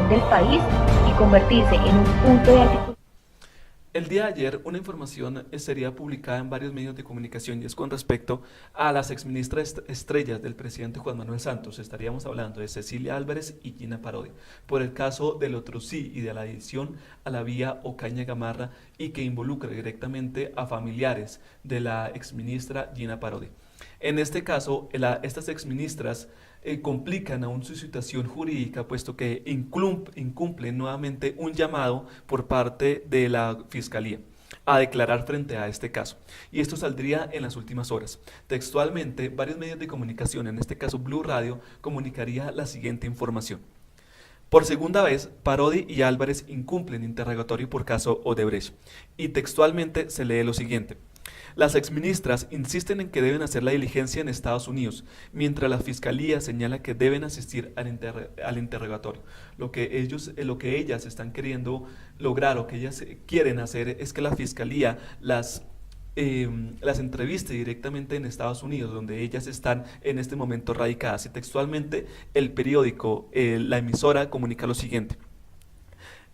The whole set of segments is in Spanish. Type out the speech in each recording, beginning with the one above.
corazón del país y convertirse en un punto de articulación. El día de ayer una información sería publicada en varios medios de comunicación y es con respecto a las exministras estrellas del presidente Juan Manuel Santos. Estaríamos hablando de Cecilia Álvarez y Gina Parodi, por el caso del otro sí y de la adición a la vía Ocaña Gamarra y que involucra directamente a familiares de la exministra Gina Parodi. En este caso, estas exministras complican aún su situación jurídica, puesto que incumplen nuevamente un llamado por parte de la Fiscalía a declarar frente a este caso. Y esto saldría en las últimas horas. Textualmente, varios medios de comunicación, en este caso Blue Radio, comunicaría la siguiente información. Por segunda vez, Parodi y Álvarez incumplen interrogatorio por caso Odebrecht. Y textualmente se lee lo siguiente. Las exministras insisten en que deben hacer la diligencia en Estados Unidos, mientras la fiscalía señala que deben asistir al interrogatorio. Lo que ellas están queriendo lograr o que ellas quieren hacer es que la fiscalía las entreviste directamente en Estados Unidos, donde ellas están en este momento radicadas. Y textualmente el periódico, la emisora, comunica lo siguiente.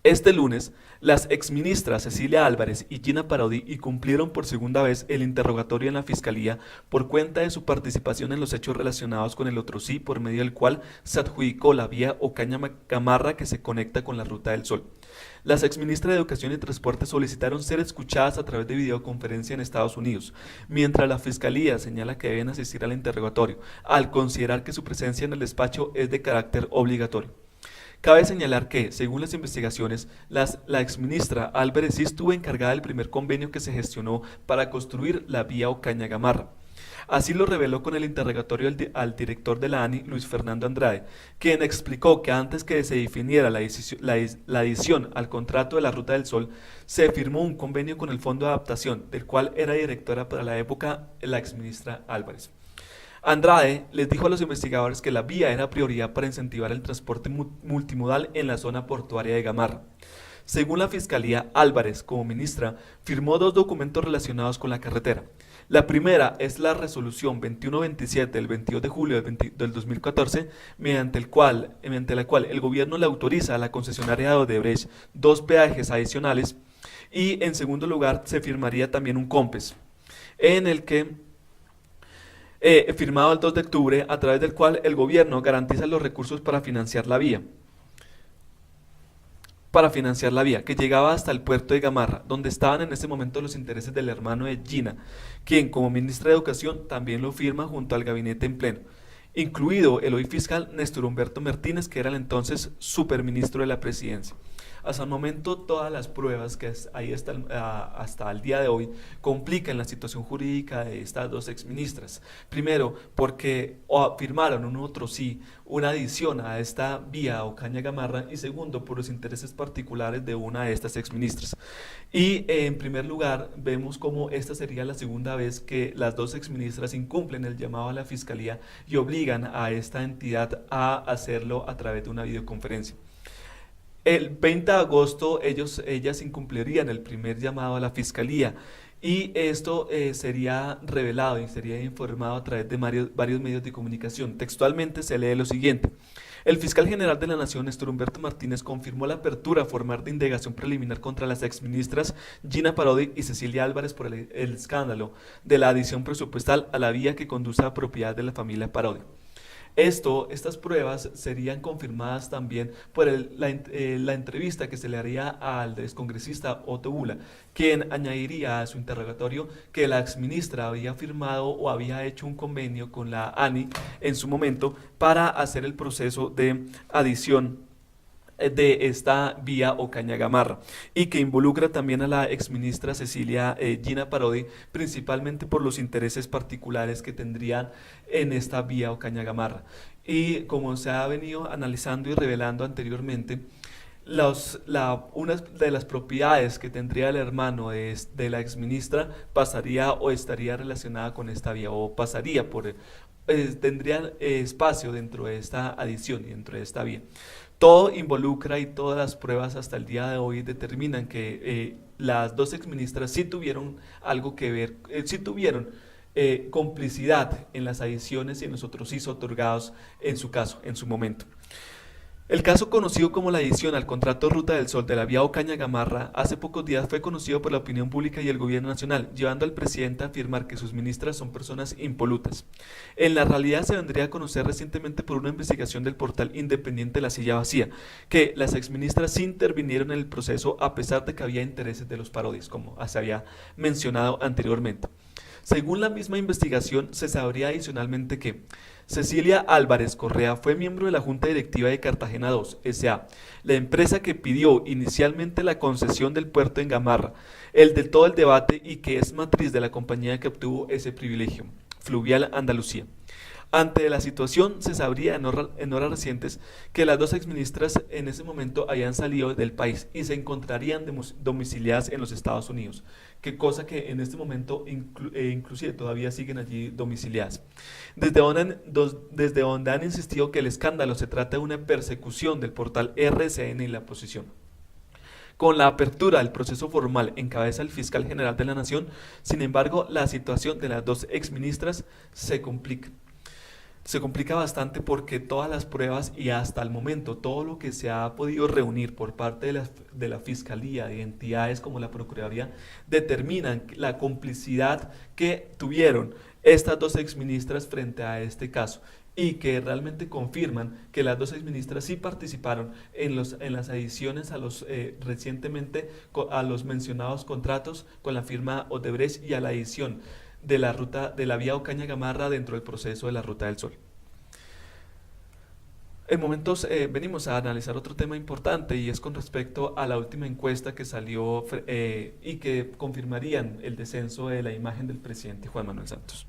Este lunes, las exministras Cecilia Álvarez y Gina Parodi cumplieron por segunda vez el interrogatorio en la Fiscalía por cuenta de su participación en los hechos relacionados con el otro sí, por medio del cual se adjudicó la vía Ocaña Gamarra que se conecta con la Ruta del Sol. Las exministras de Educación y Transporte solicitaron ser escuchadas a través de videoconferencia en Estados Unidos, mientras la Fiscalía señala que deben asistir al interrogatorio, al considerar que su presencia en el despacho es de carácter obligatorio. Cabe señalar que, según las investigaciones, la exministra Álvarez sí estuvo encargada del primer convenio que se gestionó para construir la vía Ocaña Gamarra. Así lo reveló con el interrogatorio al director de la ANI, Luis Fernando Andrade, quien explicó que antes que se definiera la adición al contrato de la Ruta del Sol, se firmó un convenio con el Fondo de Adaptación, del cual era directora para la época la exministra Álvarez. Andrade les dijo a los investigadores que la vía era prioridad para incentivar el transporte multimodal en la zona portuaria de Gamarra. Según la Fiscalía, Álvarez, como ministra, firmó dos documentos relacionados con la carretera. La primera es la resolución 2127 del 22 de julio del 2014, mediante la cual el gobierno le autoriza a la concesionaria de Odebrecht dos peajes adicionales y en segundo lugar se firmaría también un COMPES, en el que firmado el 2 de octubre, a través del cual el gobierno garantiza los recursos para financiar la vía, que llegaba hasta el puerto de Gamarra, donde estaban en ese momento los intereses del hermano de Gina, quien como ministra de Educación también lo firma junto al gabinete en pleno, incluido el hoy fiscal Néstor Humberto Martínez, que era el entonces superministro de la presidencia. Hasta el momento todas las pruebas que hay hasta el día de hoy complican la situación jurídica de estas dos exministras. Primero, porque firmaron un otro sí, una adición a esta vía Ocaña Gamarra, y segundo, por los intereses particulares de una de estas exministras. Y en primer lugar, vemos como esta sería la segunda vez que las dos exministras incumplen el llamado a la Fiscalía y obligan a esta entidad a hacerlo a través de una videoconferencia. El 20 de agosto ellas incumplirían el primer llamado a la Fiscalía y esto sería revelado y sería informado a través de varios medios de comunicación. Textualmente se lee lo siguiente. El fiscal general de la Nación, Néstor Humberto Martínez, confirmó la apertura formal de indagación preliminar contra las exministras Gina Parodi y Cecilia Álvarez por el escándalo de la adición presupuestal a la vía que conduce a propiedad de la familia Parodi. Estas pruebas serían confirmadas también por la entrevista que se le haría al excongresista Otto Bula, quien añadiría a su interrogatorio que la exministra había firmado o había hecho un convenio con la ANI en su momento para hacer el proceso de adición de esta vía Ocaña Gamarra y que involucra también a la exministra Cecilia Gina Parodi, principalmente por los intereses particulares que tendrían en esta vía Ocaña Gamarra. Y como se ha venido analizando y revelando anteriormente, una de las propiedades que tendría el hermano de la exministra pasaría o estaría relacionada con esta vía o pasaría tendría espacio dentro de esta adición y dentro de esta vía. Todo involucra y todas las pruebas hasta el día de hoy determinan que las dos exministras sí tuvieron algo que ver, sí tuvieron complicidad en las adiciones y en los otros sí otorgados en su caso, en su momento. El caso conocido como la adición al contrato Ruta del Sol de la vía Ocaña-Gamarra hace pocos días fue conocido por la opinión pública y el gobierno nacional, llevando al presidente a afirmar que sus ministras son personas impolutas. En la realidad se vendría a conocer recientemente por una investigación del portal independiente La Silla Vacía, que las exministras sí intervinieron en el proceso a pesar de que había intereses de los parodies, como se había mencionado anteriormente. Según la misma investigación, se sabría adicionalmente que Cecilia Álvarez Correa fue miembro de la Junta Directiva de Cartagena 2 S.A., la empresa que pidió inicialmente la concesión del puerto en Gamarra, el de todo el debate y que es matriz de la compañía que obtuvo ese privilegio, Fluvial Andalucía. Ante la situación, se sabría en horas recientes que las dos exministras en ese momento habían salido del país y se encontrarían domiciliadas en los Estados Unidos, que cosa que en este momento inclusive todavía siguen allí domiciliadas. Desde donde han insistido que el escándalo se trata de una persecución del portal RCN y la oposición. Con la apertura del proceso formal en cabeza del fiscal general de la Nación, sin embargo, la situación de las dos exministras se complica. Se complica bastante porque todas las pruebas y hasta el momento todo lo que se ha podido reunir por parte de la Fiscalía, de entidades como la Procuraduría, determinan la complicidad que tuvieron estas dos exministras frente a este caso y que realmente confirman que las dos exministras sí participaron en las adiciones recientemente a los mencionados contratos con la firma Odebrecht y a la adición de la vía Ocaña-Gamarra dentro del proceso de la Ruta del Sol. En momentos venimos a analizar otro tema importante y es con respecto a la última encuesta que salió y que confirmarían el descenso de la imagen del presidente Juan Manuel Santos.